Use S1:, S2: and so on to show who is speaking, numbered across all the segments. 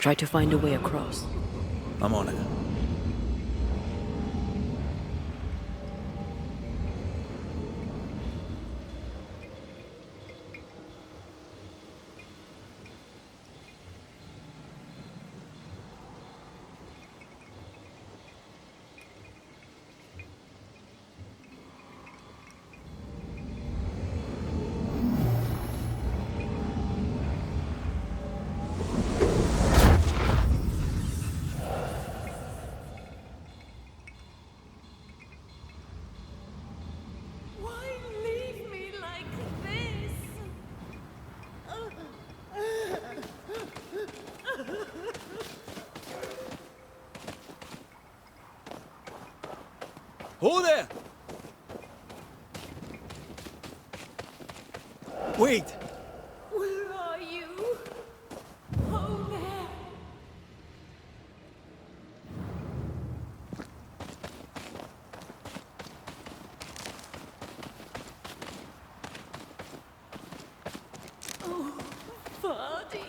S1: Try to find a way across.
S2: I'm on it. Hold there! Wait!
S3: Where are you? Oh, there! Oh, Vardy!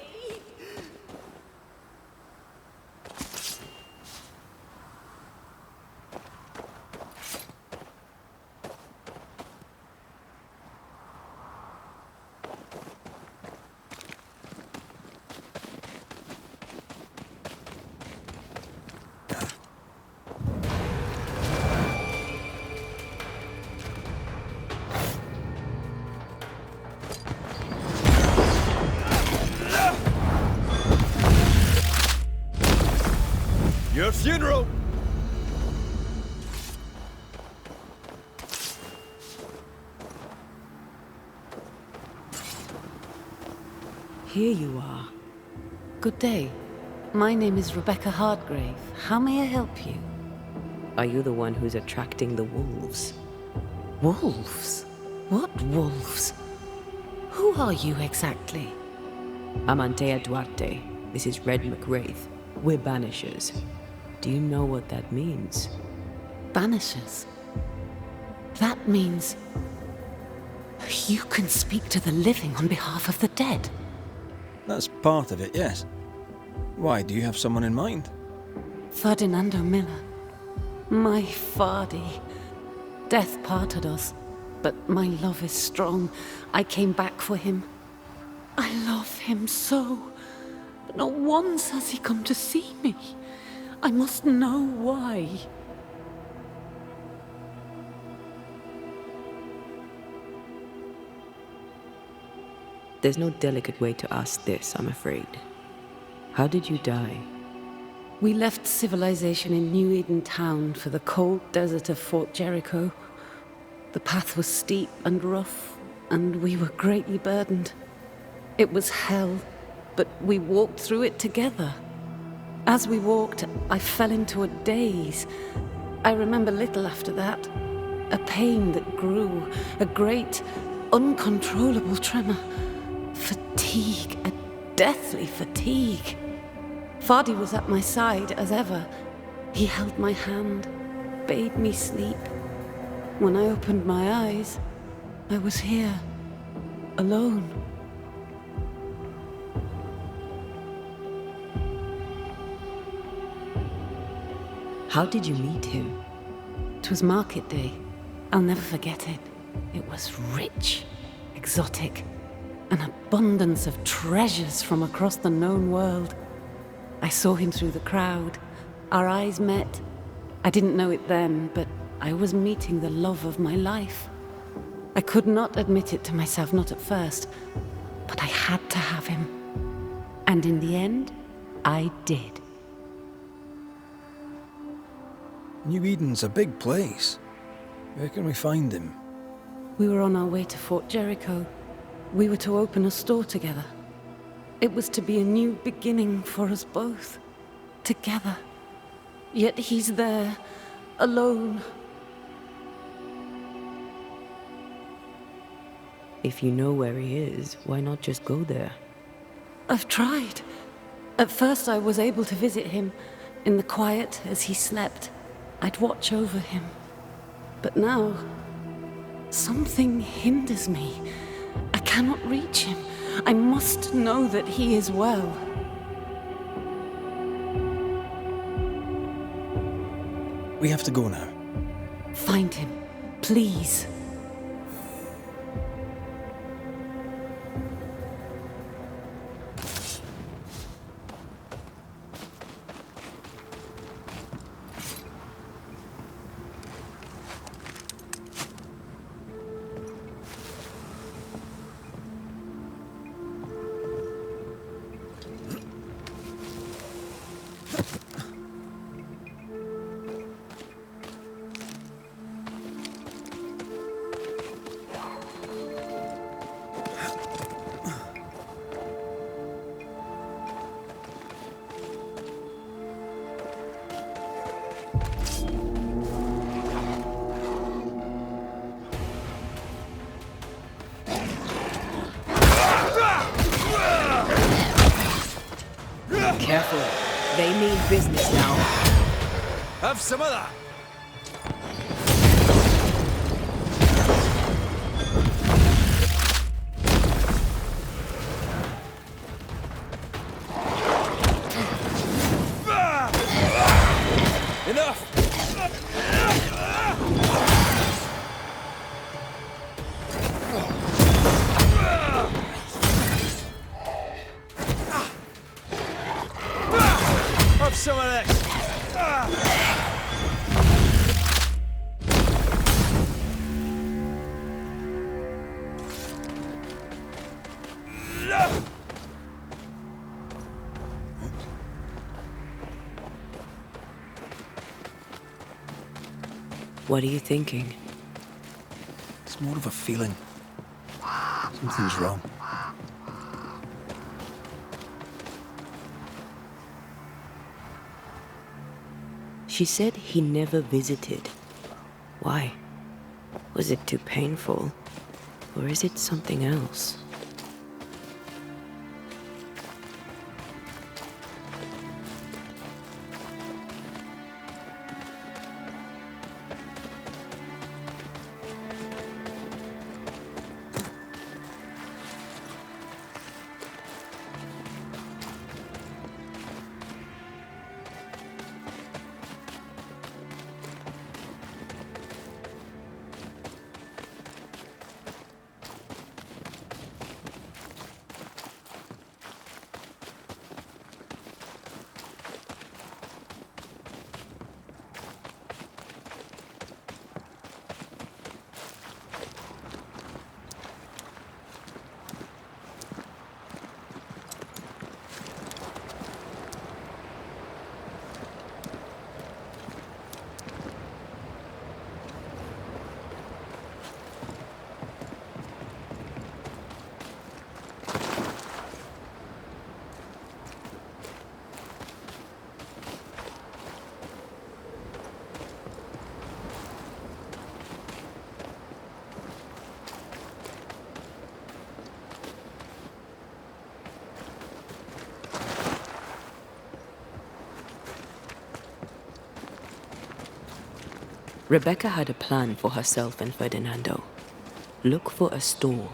S2: Your funeral!
S4: Here you are. Good day. My name is Rebecca Hardgrave. How may I help you?
S1: Are you the one who's attracting the wolves?
S4: Wolves? What wolves? Who are you exactly?
S1: I'm Antea Duarte. This is Red McWraith. We're Banishers. Do you know what that means?
S4: Banishers? That means... you can speak to the living on behalf of the dead.
S2: That's part of it, yes. Why, do you have someone in mind?
S4: Ferdinando Miller. My Vardy. Death parted us, but my love is strong. I came back for him. I love him so, but not once has he come to see me. I must know why.
S1: There's no delicate way to ask this, I'm afraid. How did you die?
S4: We left civilization in New Eden Town for the cold desert of Fort Jericho. The path was steep and rough, and we were greatly burdened. It was hell, but we walked through it together. As we walked, I fell into a daze. I remember little after that. A pain that grew, a great, uncontrollable tremor. Fatigue, a deathly fatigue. Vardy was at my side as ever. He held my hand, bade me sleep. When I opened my eyes, I was here, alone.
S1: How did you meet him?
S4: 'Twas market day. I'll never forget it. It was rich, exotic, an abundance of treasures from across the known world. I saw him through the crowd. Our eyes met. I didn't know it then, but I was meeting the love of my life. I could not admit it to myself, not at first, but I had to have him. And in the end, I did.
S2: New Eden's a big place. Where can we find him?
S4: We were on our way to Fort Jericho. We were to open a store together. It was to be a new beginning for us both. Together. Yet he's there, alone.
S1: If you know where he is, why not just go there?
S4: I've tried. At first I was able to visit him in the quiet as he slept. I'd watch over him. But now, something hinders me. I cannot reach him. I must know that he is well.
S2: We have to go now.
S4: Find him, please.
S1: Careful. They mean business now.
S2: Have some of that! Enough! Have some of this!
S1: What are you thinking?
S2: It's more of a feeling. Something's wrong.
S1: She said he never visited. Why? Was it too painful? Or is it something else? Rebecca had a plan for herself and Ferdinando. Look for a store.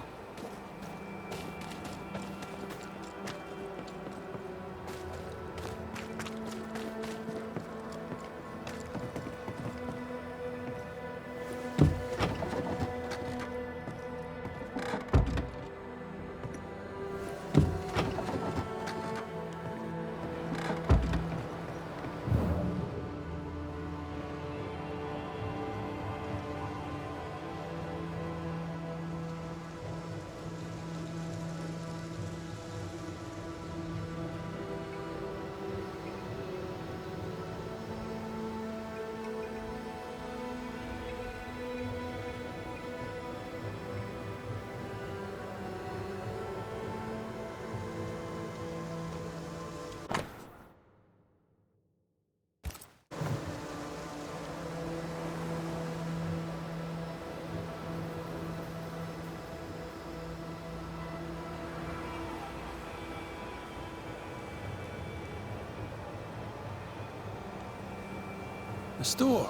S2: A store?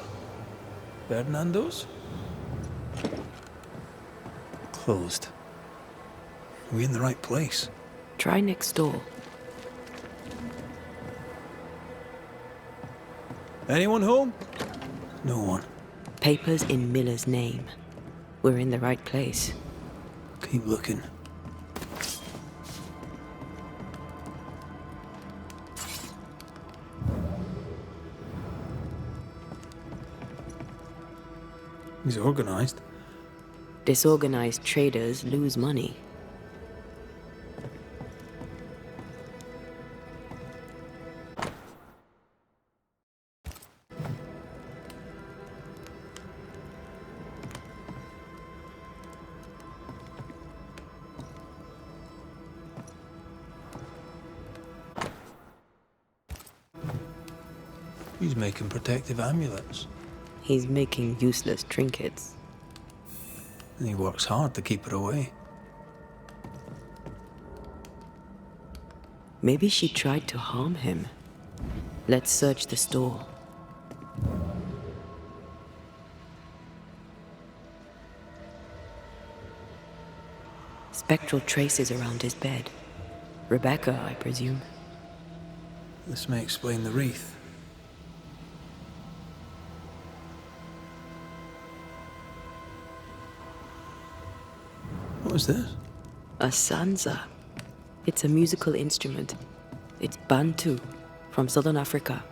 S2: Fernando's? Closed. Are we in the right place?
S1: Try next door.
S2: Anyone home? No one.
S1: Papers in Miller's name. We're in the right place.
S2: Keep looking. He's organized.
S1: Disorganized traders lose money.
S2: He's making protective amulets.
S1: He's making useless trinkets.
S2: And he works hard to keep it away.
S1: Maybe she tried to harm him. Let's search the store. Spectral traces around his bed. Rebecca, I presume.
S2: This may explain the wreath. What is this?
S1: A sansa. It's a musical instrument. It's Bantu, from southern Africa.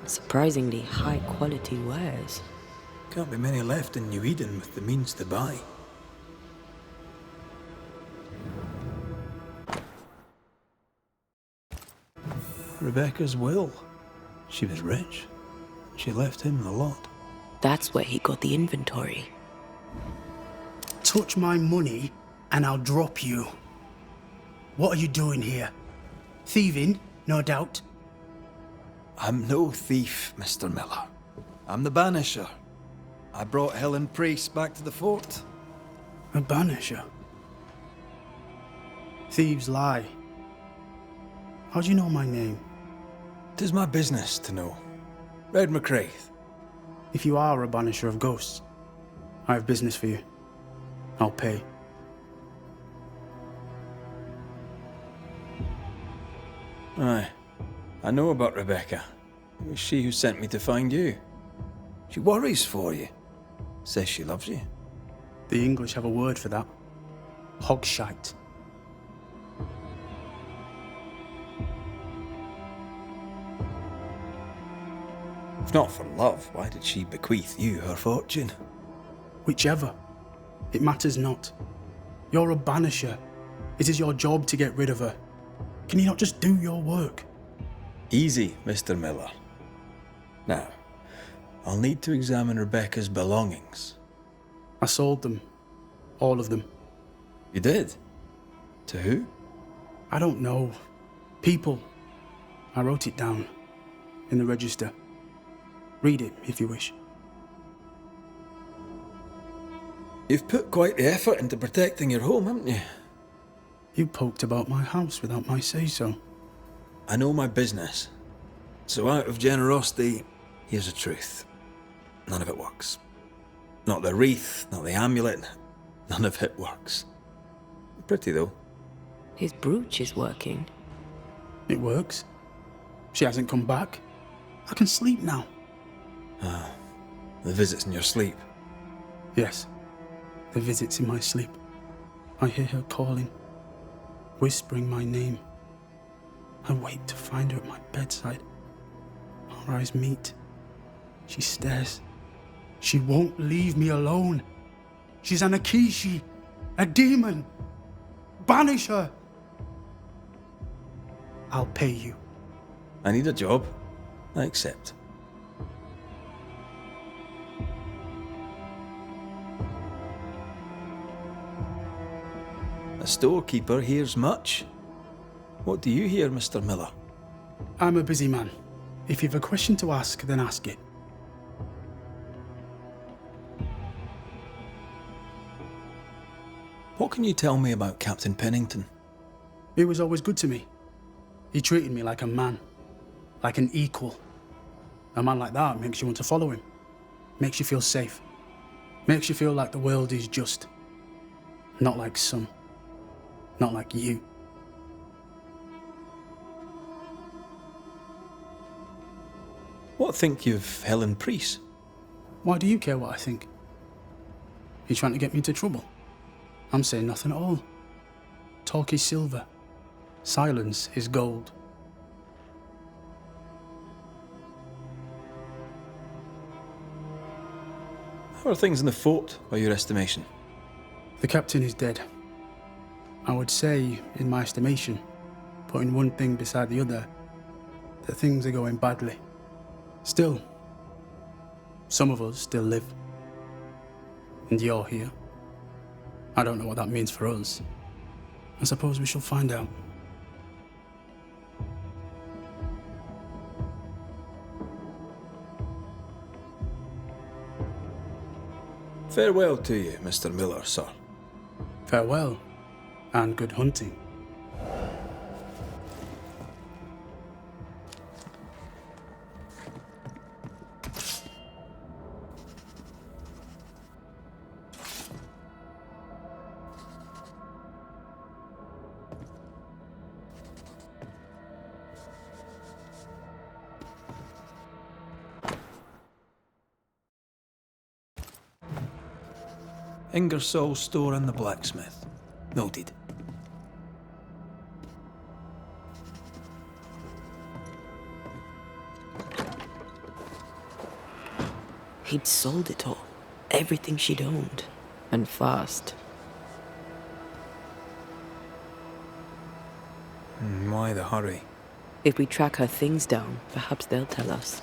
S1: Surprisingly high quality wares.
S2: Can't be many left in New Eden with the means to buy. Rebecca's will. She was rich. She left him the lot.
S1: That's where he got the inventory.
S5: Touch my money and I'll drop you. What are you doing here? Thieving, no doubt.
S2: I'm no thief, Mr. Miller. I'm the Banisher. I brought Helen Priest back to the fort.
S5: A banisher? Thieves lie. How do you know my name?
S2: 'Tis my business to know. Red McCraith.
S5: If you are a banisher of ghosts, I have business for you. I'll pay.
S2: Aye. I know about Rebecca. It was she who sent me to find you. She worries for you. Says she loves you.
S5: The English have a word for that. Hogshite.
S2: If not for love, why did she bequeath you her fortune?
S5: Whichever. It matters not. You're a banisher. It is your job to get rid of her. Can you not just do your work?
S2: Easy, Mr. Miller. Now, I'll need to examine Rebecca's belongings.
S5: I sold them. All of them.
S2: You did? To who?
S5: I don't know. People. I wrote it down. In the register. Read it, if you wish.
S2: You've put quite the effort into protecting your home, haven't you?
S5: You poked about my house without my say-so.
S2: I know my business. So out of generosity, here's the truth. None of it works. Not the wreath, not the amulet. None of it works. Pretty, though.
S1: His brooch is working.
S5: It works. She hasn't come back. I can sleep now.
S2: The visits in your sleep.
S5: Yes. The visits in my sleep. I hear her calling. Whispering my name. I wait to find her at my bedside. Our eyes meet. She stares. She won't leave me alone. She's an Akishi, a demon. Banish her. I'll pay you.
S2: I need a job. I accept. A storekeeper hears much. What do you hear, Mr. Miller?
S5: I'm a busy man. If you've a question to ask, then ask it.
S2: What can you tell me about Captain Pennington?
S5: He was always good to me. He treated me like a man. Like an equal. A man like that makes you want to follow him. Makes you feel safe. Makes you feel like the world is just. Not like some. Not like you.
S2: What think you of Helen Priest?
S5: Why do you care what I think? You trying to get me into trouble? I'm saying nothing at all. Talk is silver. Silence is gold.
S2: How are things in the fort, by your estimation?
S5: The captain is dead. I would say, in my estimation, putting one thing beside the other, that things are going badly. Still, some of us still live. And you're here. I don't know what that means for us. I suppose we shall find out.
S2: Farewell to you, Mr. Miller, sir.
S5: Farewell, and good hunting.
S2: Ingersoll's store and the blacksmith. Noted.
S1: He'd sold it all. Everything she'd owned. And fast.
S2: Why the hurry?
S1: If we track her things down, perhaps they'll tell us.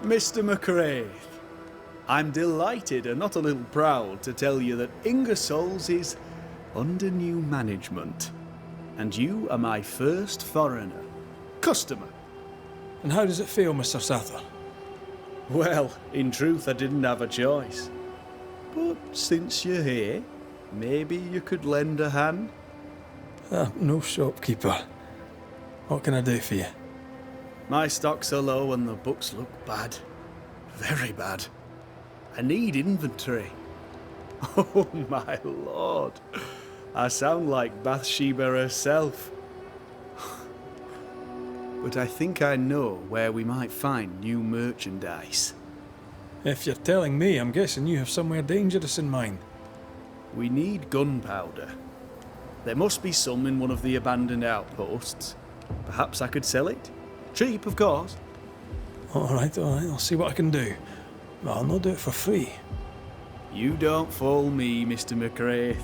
S6: Mr. McCraith, I'm delighted and not a little proud to tell you that Ingersoll's is under new management. And you are my first foreigner. Customer.
S2: And how does it feel, Mr. Sather?
S6: Well, in truth, I didn't have a choice. But since you're here, maybe you could lend a hand?
S2: No shopkeeper. What can I do for you?
S6: My stocks are low and the books look bad. Very bad. I need inventory. Oh my lord. I sound like Bathsheba herself. But I think I know where we might find new merchandise.
S2: If you're telling me, I'm guessing you have somewhere dangerous in mind.
S6: We need gunpowder. There must be some in one of the abandoned outposts. Perhaps I could sell it? Cheap, of course.
S2: All right, I'll see what I can do. But I'll not do it for free.
S6: You don't fool me, Mr. McCraith.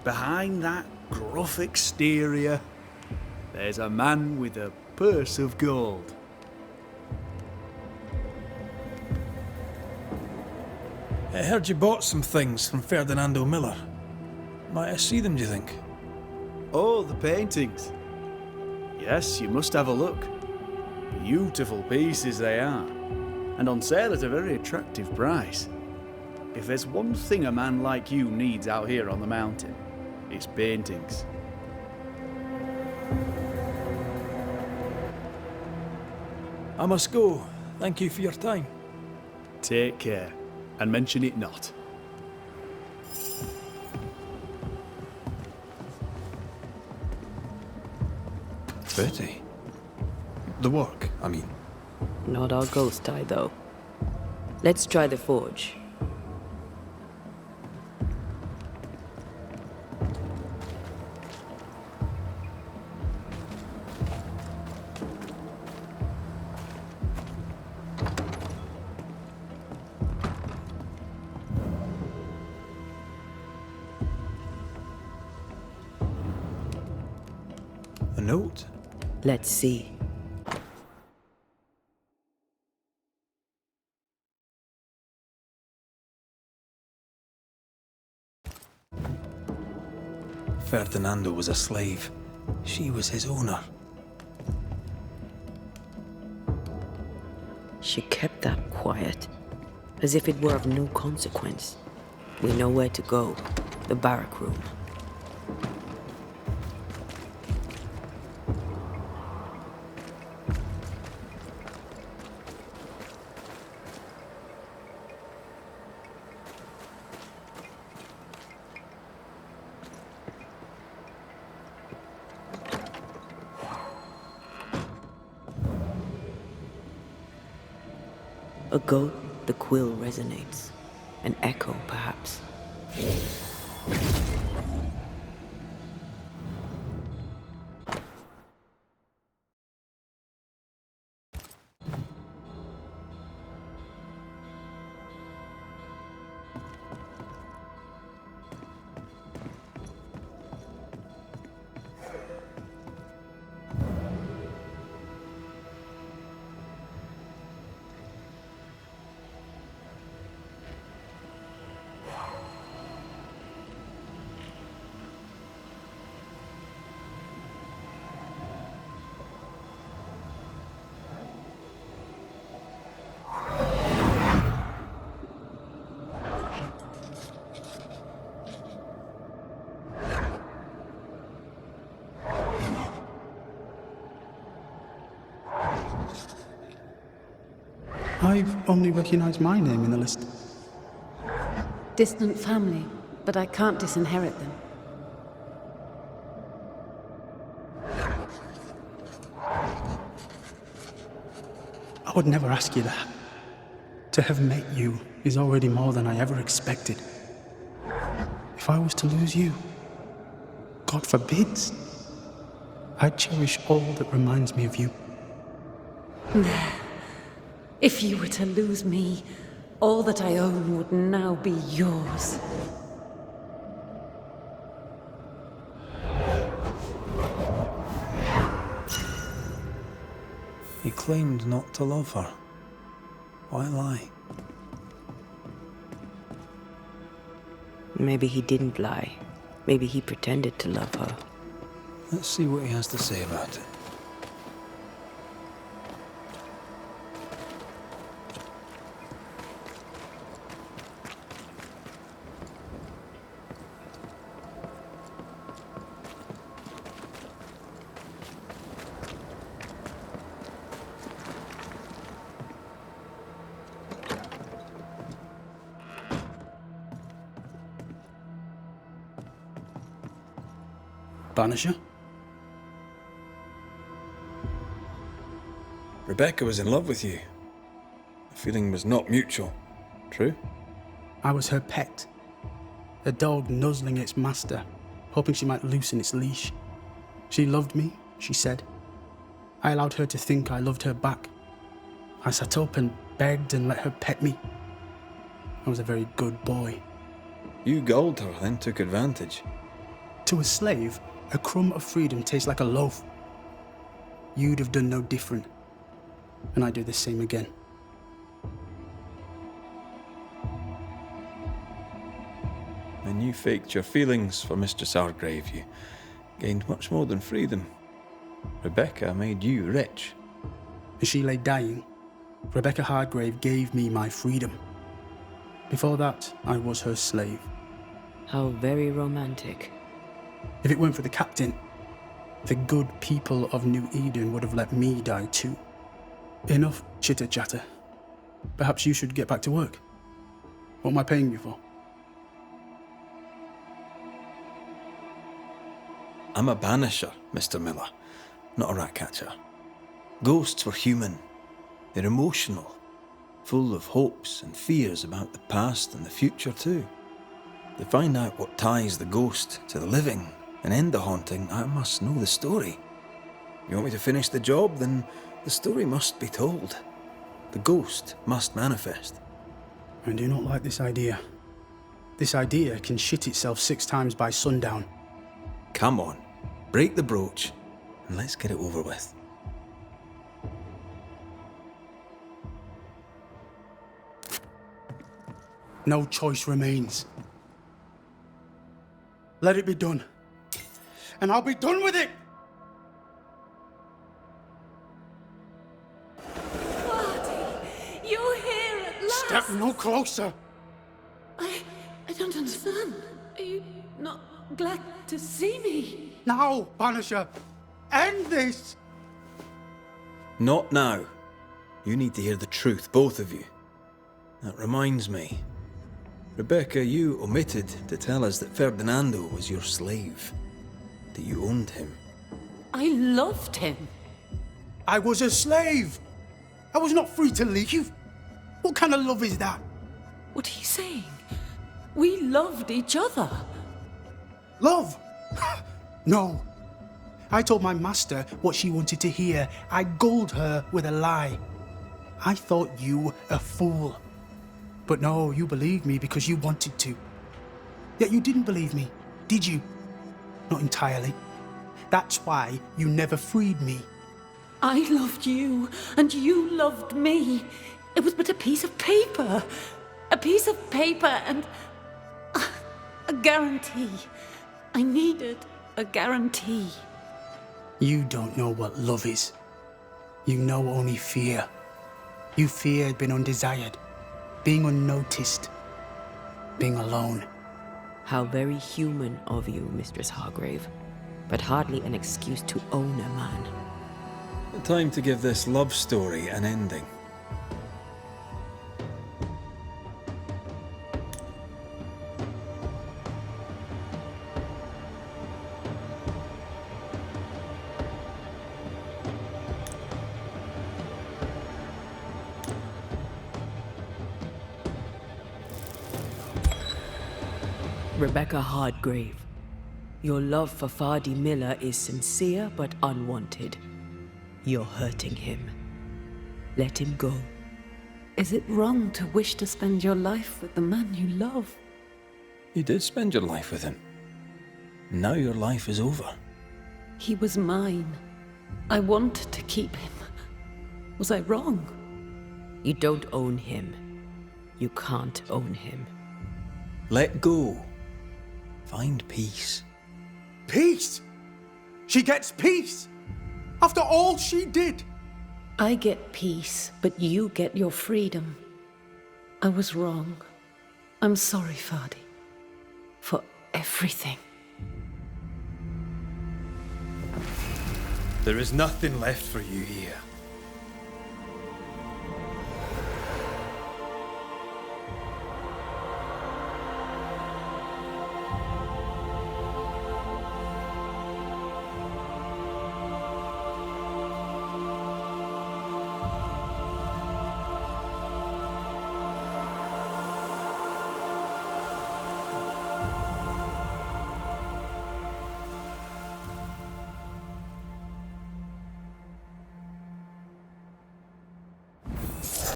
S6: Behind that gruff exterior, there's a man with a purse of gold.
S2: I heard you bought some things from Ferdinando Miller. Might I see them, do you think?
S6: Oh, the paintings. Yes, you must have a look. Beautiful pieces they are, and on sale at a very attractive price. If there's one thing a man like you needs out here on the mountain, it's paintings.
S2: I must go. Thank you for your time.
S6: Take care, and mention it not.
S2: Betty? The work, I mean.
S1: Not our ghost eye, though. Let's try the forge.
S2: A note?
S1: Let's see.
S2: Ferdinando was a slave. She was his owner.
S1: She kept that quiet, as if it were of no consequence. We know where to go. The barrack room. A goat, the quill resonates. An echo, perhaps.
S5: I've only recognised my name in the list.
S4: Distant family, but I can't disinherit them.
S5: I would never ask you that. To have met you is already more than I ever expected. If I was to lose you, God forbids, I'd cherish all that reminds me of you.
S4: If you were to lose me, all that I own would now be yours.
S2: He claimed not to love her. Why lie?
S1: Maybe he didn't lie. Maybe he pretended to love her.
S2: Let's see what he has to say about it.
S5: Banisher?
S2: Rebecca was in love with you. The feeling was not mutual. True?
S5: I was her pet. A dog nuzzling its master, hoping she might loosen its leash. She loved me, she said. I allowed her to think I loved her back. I sat up and begged and let her pet me. I was a very good boy.
S2: You gulled her, then took advantage.
S5: To a slave, a crumb of freedom tastes like a loaf. You'd have done no different, and I'd do the same again.
S2: When you faked your feelings for Mistress Hargrave, you gained much more than freedom. Rebecca made you rich.
S5: As she lay dying, Rebecca Hargrave gave me my freedom. Before that, I was her slave.
S1: How very romantic.
S5: If it weren't for the captain, the good people of New Eden would have let me die too. Enough chitter-chatter. Perhaps you should get back to work. What am I paying you for?
S2: I'm a banisher, Mr. Miller, not a rat catcher. Ghosts were human. They're emotional, full of hopes and fears about the past and the future too. To find out what ties the ghost to the living and end the haunting, I must know the story. You want me to finish the job? Then the story must be told. The ghost must manifest.
S5: I do not like this idea. This idea can shit itself 6 times by sundown.
S2: Come on, break the brooch and let's get it over with.
S5: No choice remains. Let it be done. And I'll be done with it!
S3: Marty, you're here at last.
S5: Step no closer!
S3: I don't understand. Are you not glad to see me?
S5: Now, Banisher! End this!
S2: Not now. You need to hear the truth, both of you. That reminds me. Rebecca, you omitted to tell us that Ferdinando was your slave. That you owned him.
S4: I loved him.
S5: I was a slave! I was not free to leave! What kind of love is that?
S4: What are you saying? We loved each other.
S5: Love? No. I told my master what she wanted to hear. I gulled her with a lie. I thought you a fool. But no, you believed me because you wanted to. Yet you didn't believe me, did you? Not entirely. That's why you never freed me.
S4: I loved you, and you loved me. It was but a piece of paper. A piece of paper and a guarantee. I needed a guarantee.
S5: You don't know what love is. You know only fear. You feared being undesired, being unnoticed, being alone.
S1: How very human of you, Mistress Hargrave. But hardly an excuse to own a man.
S2: Time to give this love story an ending.
S1: Rebecca Hardgrave, your love for Fadi Miller is sincere but unwanted. You're hurting him. Let him go.
S4: Is it wrong to wish to spend your life with the man you love?
S2: You did spend your life with him. Now your life is over.
S4: He was mine. I wanted to keep him. Was I wrong?
S1: You don't own him. You can't own him.
S2: Let go. Find peace.
S5: Peace? She gets peace? After all she did?
S4: I get peace, but you get your freedom. I was wrong. I'm sorry, Fadi. For everything.
S2: There is nothing left for you here.